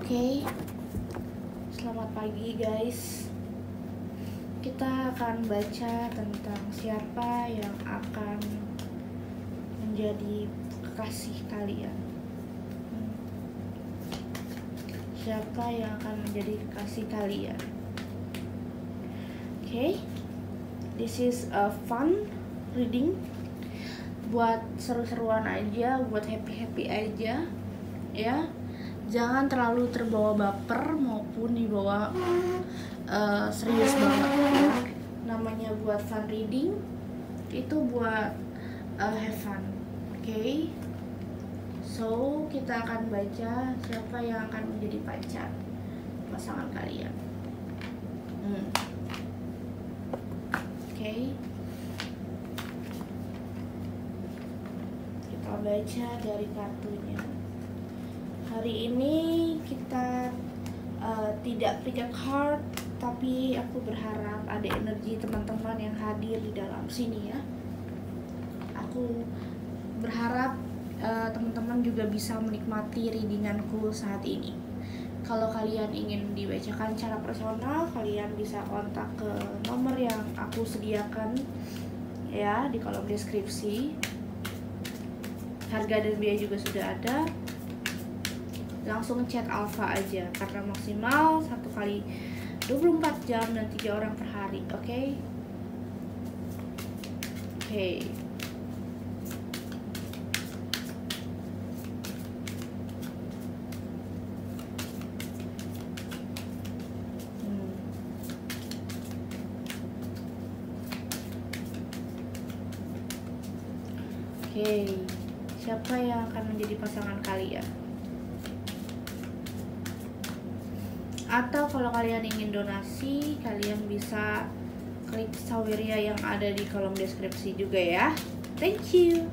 Oke, selamat pagi guys. Kita akan baca tentang siapa yang akan menjadi kekasih kalian. Siapa yang akan menjadi kekasih kalian? Oke, this is a fun reading. Buat seru-seruan aja, buat happy-happy aja, ya. Jangan terlalu terbawa baper maupun dibawa serius banget ya. Namanya buat fun reading itu buat have fun. Okay? So kita akan baca siapa yang akan menjadi pasangan kalian. Okay. Kita baca dari kartunya. Hari ini kita tidak pick a card, tapi aku berharap ada energi teman-teman yang hadir di dalam sini ya. Aku berharap teman-teman juga bisa menikmati readinganku saat ini. Kalau kalian ingin dibacakan secara personal, kalian bisa kontak ke nomor yang aku sediakan ya di kolom deskripsi. Harga dan biaya juga sudah ada. Langsung chat Alpha aja karena maksimal 1 kali 24 jam dan 3 orang per hari. Oke. Siapa yang akan menjadi pasangan kalian? Atau kalau kalian ingin donasi, kalian bisa klik Saweria yang ada di kolom deskripsi juga ya. Thank you.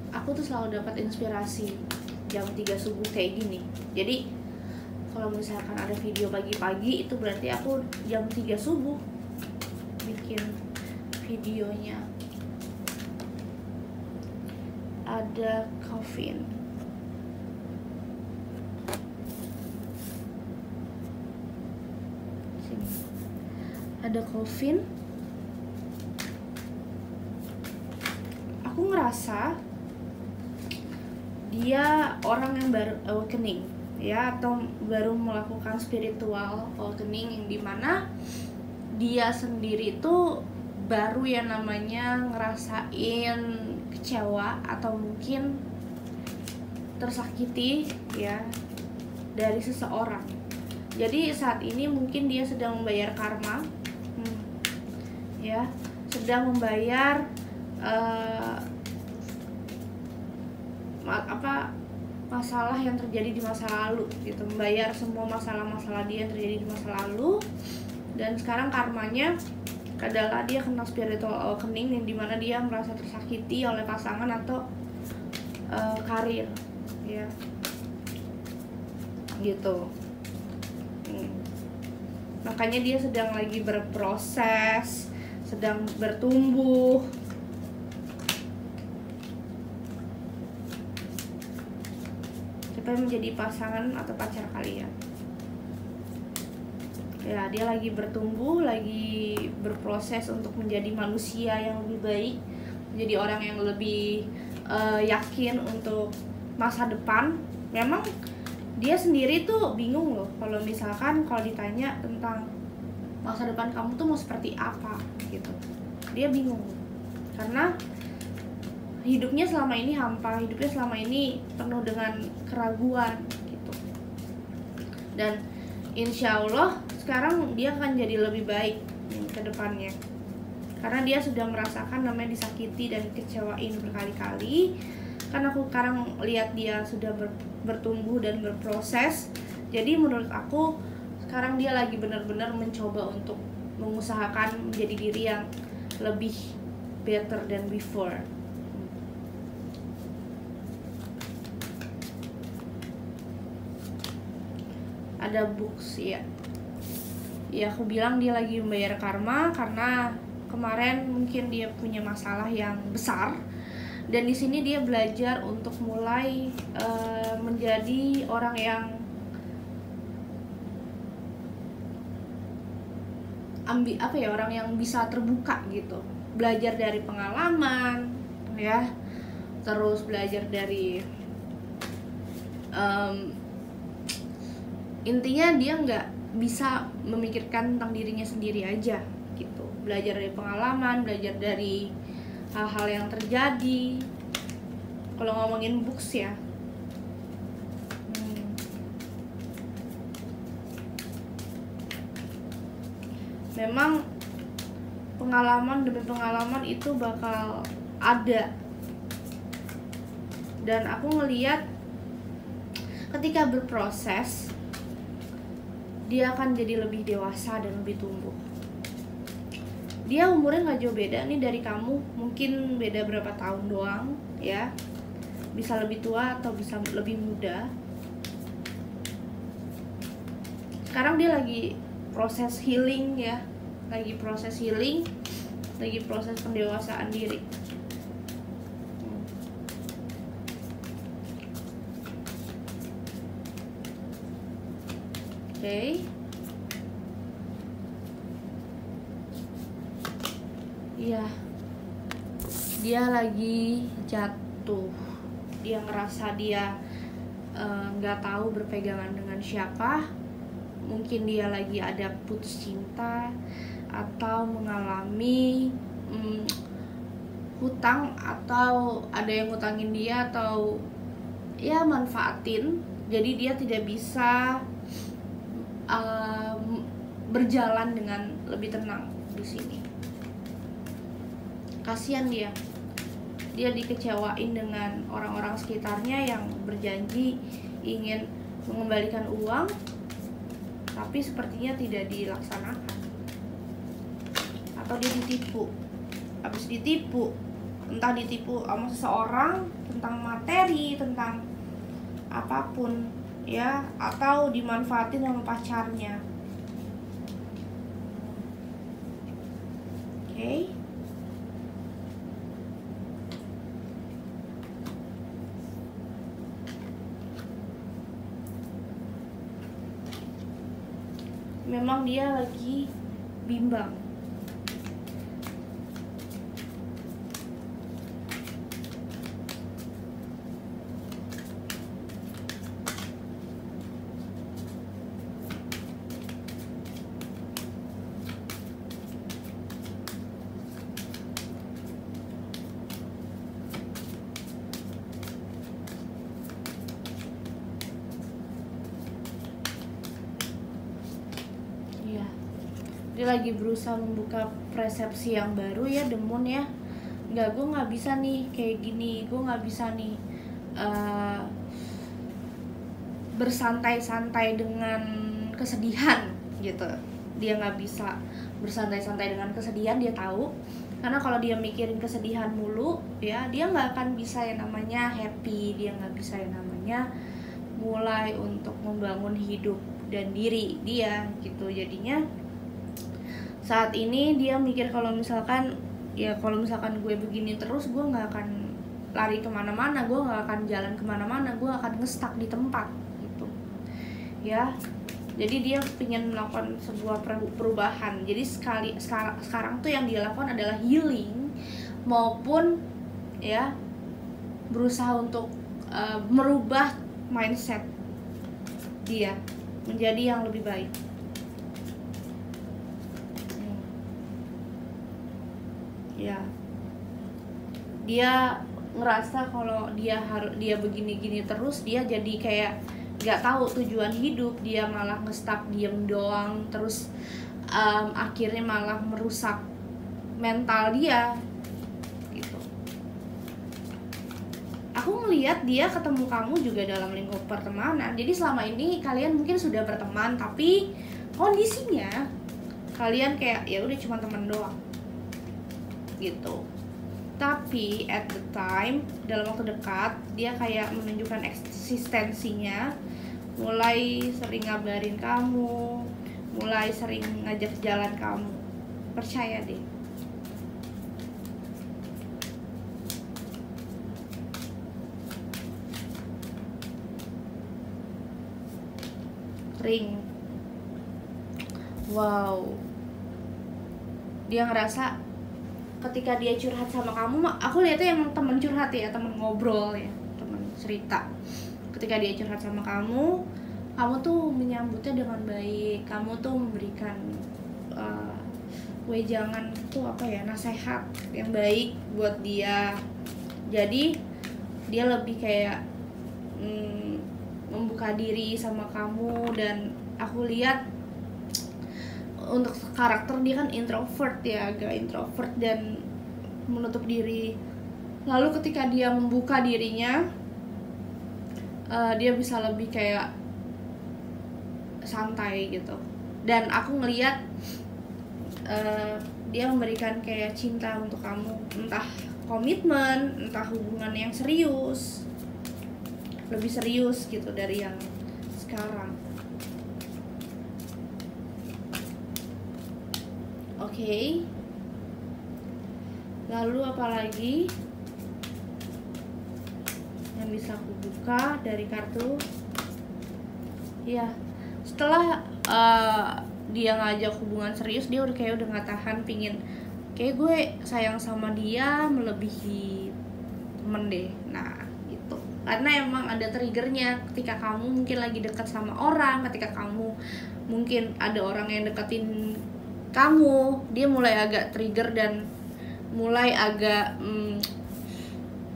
Aku tuh selalu dapat inspirasi jam 3 subuh kayak gini. Jadi kalau misalkan ada video pagi-pagi, itu berarti aku jam 3 subuh bikin videonya. Ada coffin. Ada coffin. Aku ngerasa dia orang yang baru awakening ya, atau baru melakukan spiritual awakening, yang dimana dia sendiri tuh baru yang namanya ngerasain kecewa atau mungkin tersakiti ya dari seseorang. Jadi saat ini mungkin dia sedang membayar karma, ya, sedang membayar masalah yang terjadi di masa lalu, gitu, membayar semua masalah-masalah dia yang terjadi di masa lalu, dan sekarang karmanya adalah dia kena spiritual awakening, yang dimana dia merasa tersakiti oleh pasangan atau karir, ya, gitu. Makanya dia sedang lagi berproses, sedang bertumbuh. Siapa yang menjadi pasangan atau pacar kalian? Ya, dia lagi bertumbuh, lagi berproses untuk menjadi manusia yang lebih baik, menjadi orang yang lebih yakin untuk masa depan. Memang dia sendiri tuh bingung loh kalau misalkan kalau ditanya tentang masa depan kamu tuh mau seperti apa gitu. Dia bingung karena hidupnya selama ini hampa, hidupnya selama ini penuh dengan keraguan gitu. Dan insya Allah sekarang dia akan jadi lebih baik ke depannya, karena dia sudah merasakan namanya disakiti dan kecewain berkali-kali. Karena aku sekarang lihat dia sudah bertumbuh dan berproses. Jadi menurut aku sekarang dia lagi benar-benar mencoba untuk mengusahakan menjadi diri yang lebih better than before. Ada books ya. Ya, aku bilang dia lagi membayar karma karena kemarin mungkin dia punya masalah yang besar Dan di sini dia belajar untuk mulai menjadi orang yang orang yang bisa terbuka gitu, belajar dari pengalaman ya, terus belajar dari intinya dia nggak bisa memikirkan tentang dirinya sendiri aja gitu, belajar dari pengalaman, belajar dari hal-hal yang terjadi. Kalau ngomongin books ya, memang pengalaman demi pengalaman itu bakal ada, dan aku ngeliat ketika berproses dia akan jadi lebih dewasa dan lebih tumbuh. Dia umurnya nggak jauh beda nih dari kamu, mungkin beda berapa tahun doang ya, bisa lebih tua atau bisa lebih muda. Sekarang dia lagi proses healing ya, lagi proses healing, lagi proses pendewasaan diri. Oke. Iya, dia lagi jatuh, dia ngerasa dia nggak tahu berpegangan dengan siapa. Mungkin dia lagi ada putus cinta atau mengalami hutang, atau ada yang ngutangin dia, atau ya manfaatin. Jadi dia tidak bisa berjalan dengan lebih tenang di sini. Kasihan dia dikecewain dengan orang-orang sekitarnya yang berjanji ingin mengembalikan uang, tapi sepertinya tidak dilaksanakan, atau dia ditipu. Habis ditipu, entah ditipu sama seseorang tentang materi, tentang apapun ya, atau dimanfaatin sama pacarnya. Oke. Memang dia lagi bimbang. Dia lagi berusaha membuka persepsi yang baru ya, Demun ya. Enggak, gue nggak bisa nih kayak gini, gue nggak bisa nih bersantai-santai dengan kesedihan gitu. Dia nggak bisa bersantai-santai dengan kesedihan, dia tahu. Karena kalau dia mikirin kesedihan mulu ya, dia nggak akan bisa yang namanya happy, dia nggak bisa yang namanya mulai untuk membangun hidup dan diri dia gitu. Jadinya saat ini dia mikir kalau misalkan gue begini terus, gue nggak akan lari kemana-mana, gue nggak akan jalan kemana-mana, gue akan ngestak di tempat gitu ya. Jadi dia ingin melakukan sebuah perubahan. Jadi sekarang tuh yang dia lakukan adalah healing maupun ya berusaha untuk merubah mindset dia menjadi yang lebih baik. Ya, dia ngerasa kalau dia begini-gini terus, dia jadi kayak nggak tahu tujuan hidup, dia malah ngestak diem doang, terus akhirnya malah merusak mental dia gitu. Aku ngelihat dia ketemu kamu juga dalam lingkup pertemanan. Jadi selama ini kalian mungkin sudah berteman, tapi kondisinya kalian kayak ya udah cuma teman doang gitu. Tapi at the time, dalam waktu dekat, dia kayak menunjukkan eksistensinya, mulai sering ngabarin kamu, mulai sering ngajak jalan kamu. Percaya deh. sering. Wow, dia ngerasa ketika dia curhat sama kamu, aku lihatnya emang temen curhat ya, temen ngobrol ya, temen cerita. Ketika dia curhat sama kamu tuh menyambutnya dengan baik, kamu tuh memberikan wejangan tuh apa ya, nasihat yang baik buat dia. Jadi dia lebih kayak membuka diri sama kamu. Dan aku lihat untuk karakter dia kan introvert ya, agak introvert dan menutup diri. Lalu ketika dia membuka dirinya, dia bisa lebih kayak santai gitu. Dan aku ngelihat dia memberikan kayak cinta untuk kamu, entah komitmen, entah hubungan yang serius, lebih serius gitu dari yang sekarang. Oke. Lalu apalagi yang bisa aku buka dari kartu? Ya, setelah dia ngajak hubungan serius, dia udah nggak tahan, pingin kayak gue sayang sama dia melebihi temen deh. Nah gitu, karena emang ada triggernya ketika kamu mungkin lagi dekat sama orang, ketika kamu mungkin ada orang yang deketin kamu, dia mulai agak trigger dan mulai agak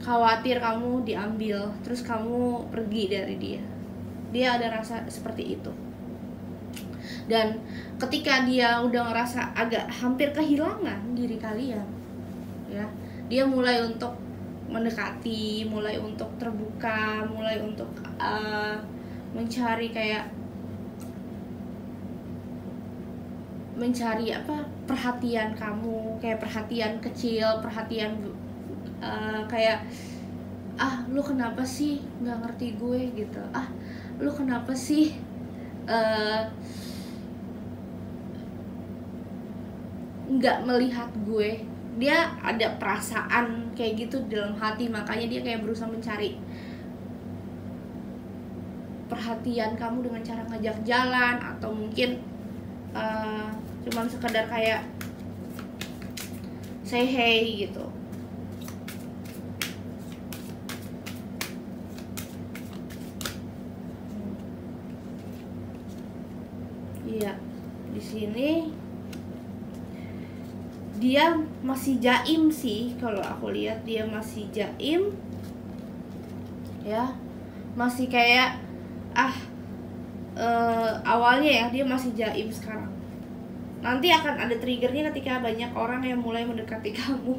khawatir kamu diambil, terus kamu pergi dari dia. Dia ada rasa seperti itu. Dan ketika dia udah ngerasa agak hampir kehilangan diri kalian, ya, dia mulai untuk mendekati, mulai untuk terbuka, mulai untuk mencari apa, perhatian kamu, kayak perhatian kecil, perhatian kayak lu kenapa sih nggak ngerti gue gitu, lu kenapa sih nggak melihat gue. Dia ada perasaan kayak gitu dalam hati, makanya dia kayak berusaha mencari perhatian kamu dengan cara ngajak jalan, atau mungkin cuman sekedar kayak say hey gitu. Iya, di sini dia masih jaim sih, kalau aku lihat dia masih jaim ya, masih kayak awalnya ya dia masih jaim. Sekarang nanti akan ada triggernya ketika banyak orang yang mulai mendekati kamu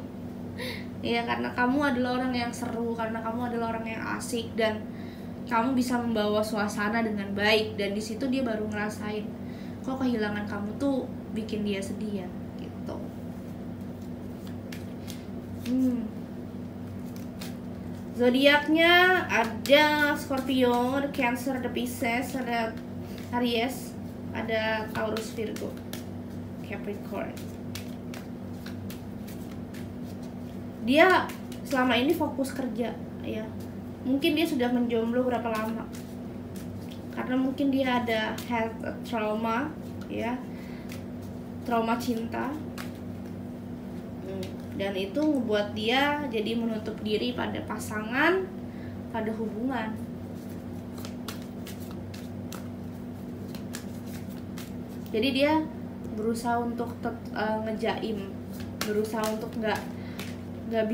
ya, karena kamu adalah orang yang seru, karena kamu adalah orang yang asik, dan kamu bisa membawa suasana dengan baik. Dan di situ dia baru ngerasain kok kehilangan kamu tuh bikin dia sedih ya gitu. Zodiaknya ada Scorpio, ada Cancer, ada Pisces, ada Aries, ada Taurus, Virgo, Capricorn. Dia selama ini fokus kerja ya. Mungkin dia sudah menjomblo berapa lama, karena mungkin dia ada health trauma ya, trauma cinta. Dan itu membuat dia jadi menutup diri pada pasangan, pada hubungan. Jadi dia berusaha untuk ngejaim, berusaha untuk nggak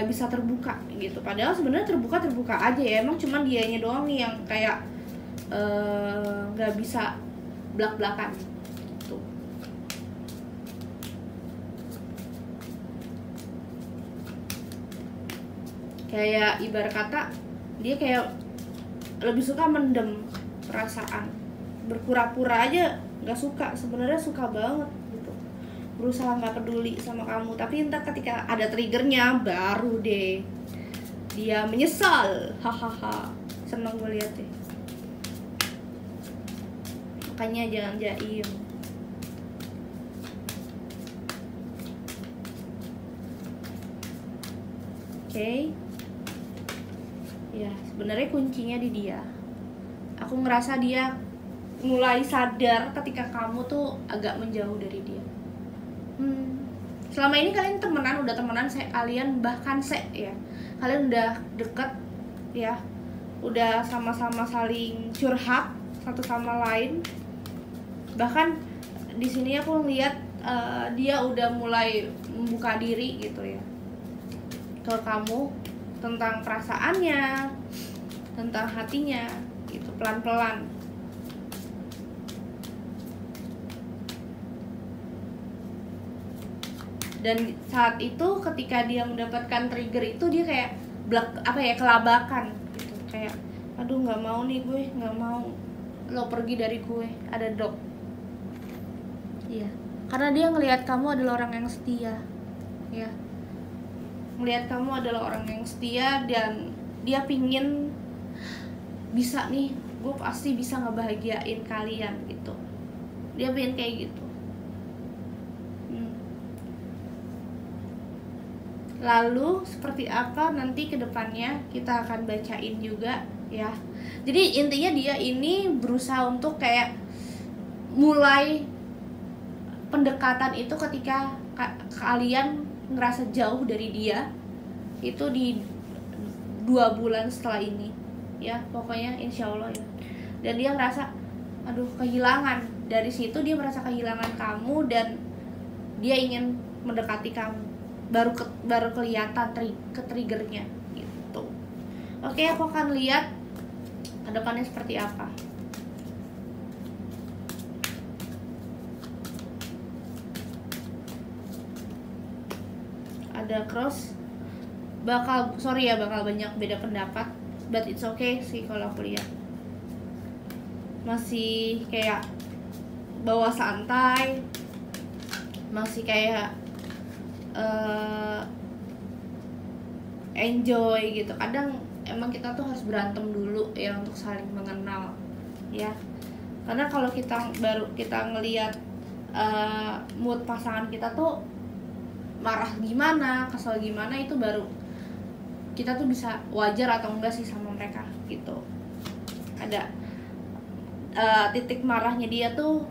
bisa terbuka gitu. Padahal sebenarnya terbuka aja ya, emang cuman dianya doang nih yang kayak nggak bisa belak-belakan gitu. Kayak ibarat kata dia kayak lebih suka mendem perasaan, berpura-pura aja nggak suka, sebenarnya suka banget gitu, berusaha nggak peduli sama kamu. Tapi entah ketika ada triggernya baru deh dia menyesal. Hahaha, seneng gue liat deh. Makanya jangan jaim. Oke. Ya, sebenarnya kuncinya di dia. Aku ngerasa dia mulai sadar ketika kamu tuh agak menjauh dari dia. Selama ini kalian udah temenan, kalian bahkan ya, kalian udah deket ya, udah sama-sama saling curhat satu sama lain. Bahkan di sini aku lihat dia udah mulai membuka diri gitu ya ke kamu tentang perasaannya, tentang hatinya gitu, pelan-pelan. Dan saat itu ketika dia mendapatkan trigger itu, dia kayak kelabakan gitu, kayak aduh nggak mau nih gue, nggak mau lo pergi dari gue, ada drop. Iya, karena dia ngelihat kamu adalah orang yang setia ya, ngelihat kamu adalah orang yang setia, dan dia pingin bisa nih, gue pasti bisa ngebahagiain kalian gitu, dia pengen kayak gitu. Lalu seperti apa nanti kedepannya kita akan bacain juga ya. Jadi intinya dia ini berusaha untuk kayak mulai pendekatan itu ketika kalian ngerasa jauh dari dia, itu di 2 bulan setelah ini ya, pokoknya insya Allah ya. Dan dia ngerasa aduh kehilangan, dari situ dia merasa kehilangan kamu dan dia ingin mendekati kamu, baru kelihatan triggernya gitu. Oke, aku akan lihat ke depannya seperti apa. Ada cross, bakal banyak beda pendapat, but it's okay sih kalau aku lihat. Masih kayak bawa santai, masih kayak enjoy gitu. Kadang emang kita tuh harus berantem dulu ya untuk saling mengenal ya, karena kalau kita ngelihat mood pasangan kita tuh marah gimana, kesel gimana, itu baru kita tuh bisa wajar atau enggak sih sama mereka gitu. Ada titik marahnya dia tuh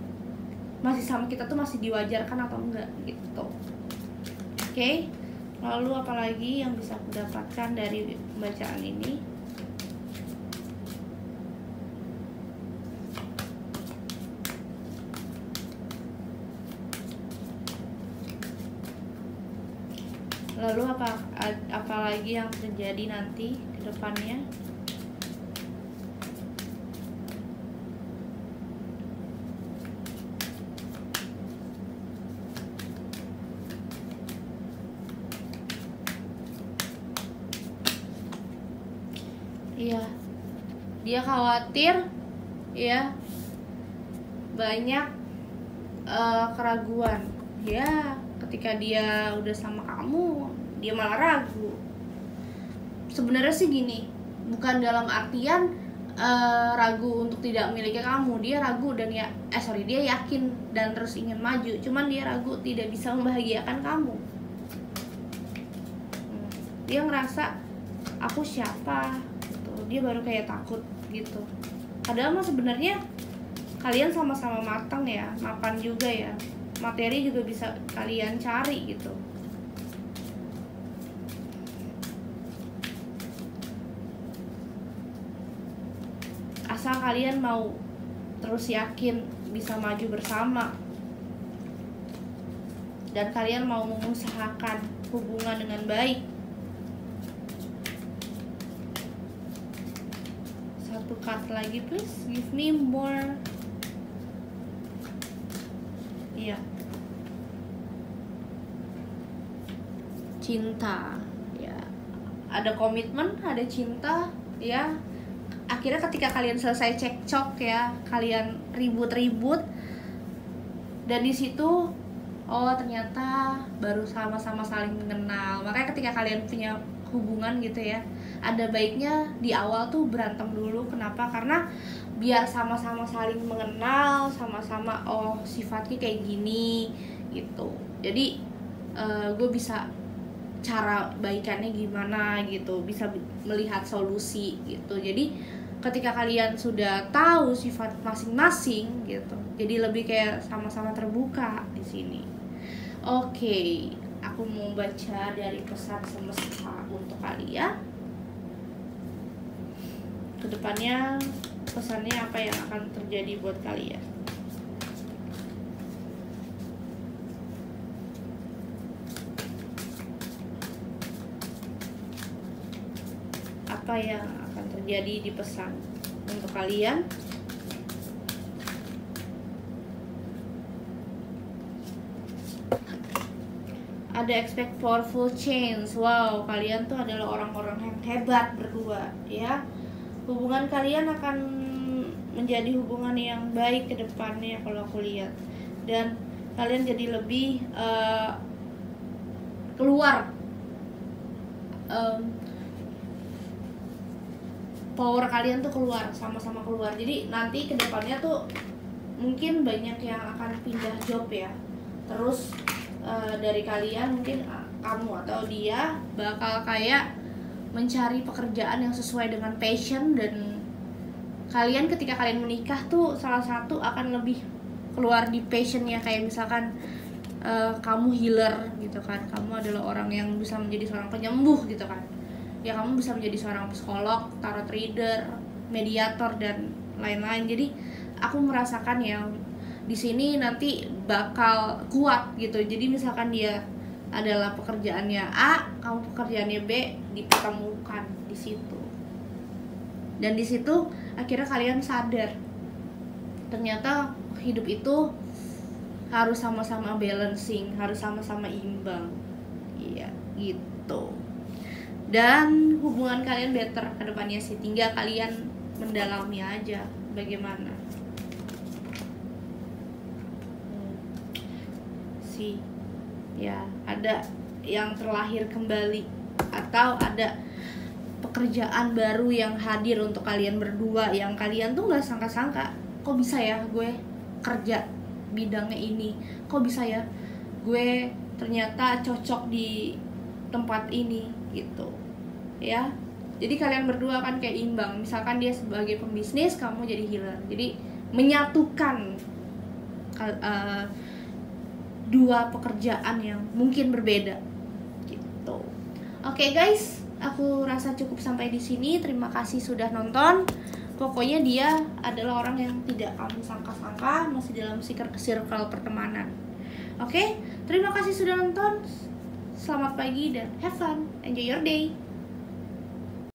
masih sama kita tuh masih diwajarkan atau enggak gitu. Oke, lalu apalagi yang bisa aku dapatkan dari pembacaan ini? Lalu apalagi yang terjadi nanti ke depannya? Iya, dia khawatir ya, banyak keraguan ya, ketika dia udah sama kamu dia malah ragu. Sebenarnya sih gini, bukan dalam artian ragu untuk tidak memiliki kamu, dia ragu dan dia yakin dan terus ingin maju, cuman dia ragu tidak bisa membahagiakan kamu. Dia ngerasa aku siapa, dia baru kayak takut gitu. Padahal mah sebenarnya kalian sama-sama matang ya, mapan juga ya, materi juga bisa kalian cari gitu. Asal kalian mau terus yakin bisa maju bersama, dan kalian mau mengusahakan hubungan dengan baik. Satu card lagi please, give me more. Iya, cinta ya, ada komitmen, ada cinta ya. Akhirnya ketika kalian selesai cekcok ya, kalian ribut-ribut, dan di situ ternyata baru sama-sama saling mengenal. Makanya ketika kalian punya hubungan gitu ya, ada baiknya di awal tuh berantem dulu. Kenapa? Karena biar sama-sama saling mengenal, sama-sama sifatnya kayak gini gitu. Jadi gue bisa cara baikannya gimana gitu, bisa melihat solusi gitu. Jadi ketika kalian sudah tahu sifat masing-masing gitu, jadi lebih kayak sama-sama terbuka di sini. Oke, aku mau baca dari pesan semesta untuk kalian. Kedepannya pesannya apa yang akan terjadi buat kalian? Apa yang akan terjadi di pesan untuk kalian? Ada expect powerful change. Wow, kalian tuh adalah orang-orang yang hebat berdua ya. Hubungan kalian akan menjadi hubungan yang baik ke depannya kalau aku lihat. Dan kalian jadi lebih keluar power kalian tuh keluar, sama-sama keluar. Jadi nanti ke depannya tuh mungkin banyak yang akan pindah job ya. Terus dari kalian mungkin kamu atau dia bakal kayak mencari pekerjaan yang sesuai dengan passion, dan kalian ketika kalian menikah tuh salah satu akan lebih keluar di passionnya. Kayak misalkan kamu healer gitu kan, kamu adalah orang yang bisa menjadi seorang penyembuh gitu kan ya, kamu bisa menjadi seorang psikolog, tarot reader, mediator, dan lain-lain. Jadi aku merasakan ya di sini nanti bakal kuat gitu. Jadi misalkan dia adalah pekerjaannya A, kamu pekerjaannya B, dipertemukan di situ. Dan di situ akhirnya kalian sadar ternyata hidup itu harus sama-sama balancing, harus sama-sama imbang. Iya, gitu. Dan hubungan kalian better ke depannya sih, tinggal kalian mendalami aja bagaimana. Ya, ada yang terlahir kembali atau ada pekerjaan baru yang hadir untuk kalian berdua yang kalian tuh nggak sangka-sangka. Kok bisa ya gue kerja bidangnya ini, kok bisa ya gue ternyata cocok di tempat ini gitu ya. Jadi kalian berdua kan kayak imbang. Misalkan dia sebagai pembisnis, kamu jadi healer. Jadi menyatukan dua pekerjaan yang mungkin berbeda gitu. Oke guys, aku rasa cukup sampai di sini. Terima kasih sudah nonton. Pokoknya dia adalah orang yang tidak kamu sangka-sangka, masih dalam circle pertemanan. Oke, terima kasih sudah nonton. Selamat pagi dan have fun, enjoy your day.